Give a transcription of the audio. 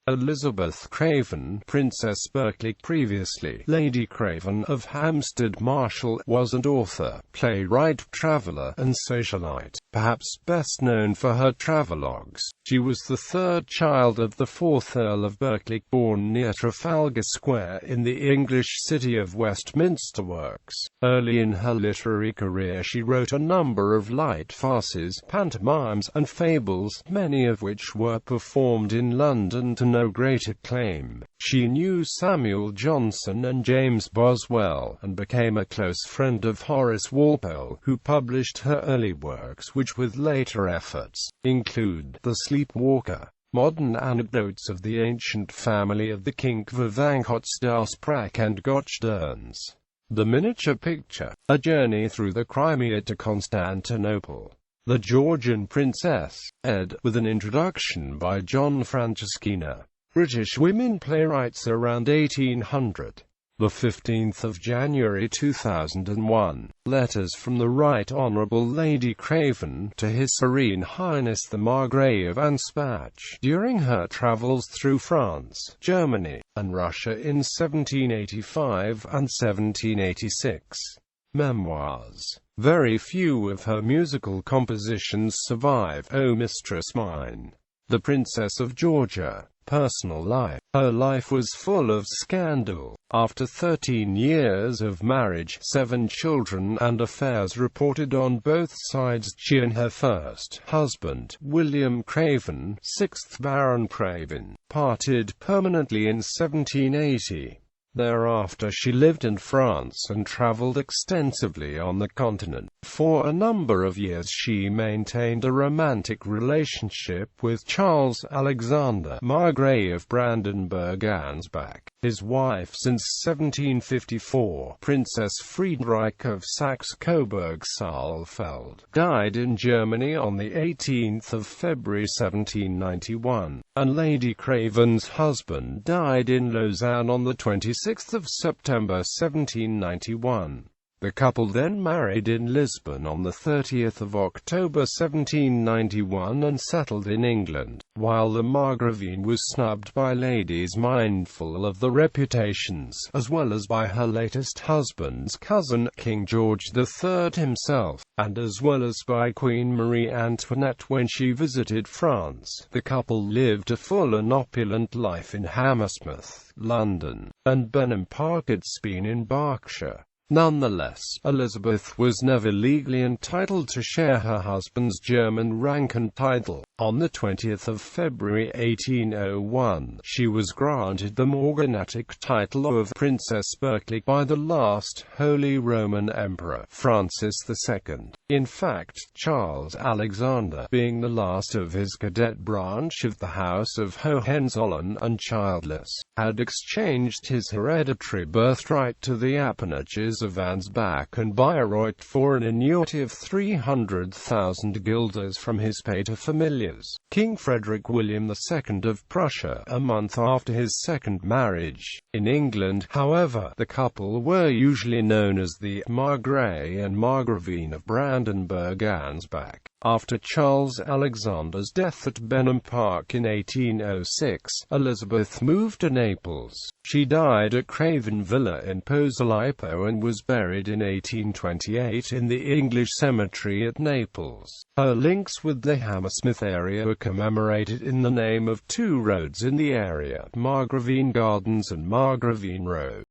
Elizabeth Craven, Princess Berkeley, previously Lady Craven of Hamstead Marshall, was an author, playwright, traveller, and socialite, perhaps best known for her travelogues. She was the third child of the fourth Earl of Berkeley, born near Trafalgar Square in the English City of Westminster. Works. Early in her literary career she wrote a number of light farces, pantomimes, and fables, many of which were performed in London to no great acclaim. She knew Samuel Johnson and James Boswell, and became a close friend of Horace Walpole, who published her early works which with later efforts include The Sleepwalker, Modern Anecdotes of the Ancient Family of the King Kvavankotsdasprak and Gotchderns, The Miniature Picture, A Journey Through the Crimea to Constantinople, The Georgian Princess, ed. with an introduction by John Franceschina. British women playwrights around 1800. The 15th of January 2001. Letters from the Right Honourable Lady Craven to His Serene Highness the Margrave of Anspach, during her travels through France, Germany, and Russia in 1785 and 1786. Memoirs. Very few of her musical compositions survive. O Mistress Mine, The Princess of Georgia. Personal life. Her life was full of scandal. After 13 years of marriage, 7 children, and affairs reported on both sides, she and her first husband, William Craven, 6th Baron Craven, parted permanently in 1780. Thereafter she lived in France and travelled extensively on the continent. For a number of years she maintained a romantic relationship with Charles Alexander, Margrave of Brandenburg-Ansbach, his wife since 1754. Princess Friederike of Saxe-Coburg-Saalfeld died in Germany on the 18th of February 1791, and Lady Craven's husband died in Lausanne on the 26th of September 1791. The couple then married in Lisbon on the 30th of October 1791 and settled in England, while the Margravine was snubbed by ladies mindful of the reputations, as well as by her latest husband's cousin, King George III himself, and as well as by Queen Marie Antoinette when she visited France. The couple lived a full and opulent life in Hammersmith, London, and Benham Park at Speen in Berkshire. Nonetheless, Elizabeth was never legally entitled to share her husband's German rank and title. On the 20th of February 1801, she was granted the morganatic title of Princess Berkeley by the last Holy Roman Emperor, Francis II. In fact, Charles Alexander, being the last of his cadet branch of the House of Hohenzollern and childless, had exchanged his hereditary birthright to the appanages of Ansbach and Bayreuth for an annuity of 300,000 guilders from his paterfamilias. King Frederick William II of Prussia, a month after his second marriage. In England, however, the couple were usually known as the Margrave and Margravine of Brandenburg-Ansbach. After Charles Alexander's death at Benham Park in 1806, Elizabeth moved to Naples. She died at Craven Villa in Posillipo and was buried in 1828 in the English cemetery at Naples. Her links with the Hammersmith area were commemorated in the name of 2 roads in the area, Margravine Gardens and Margravine Road.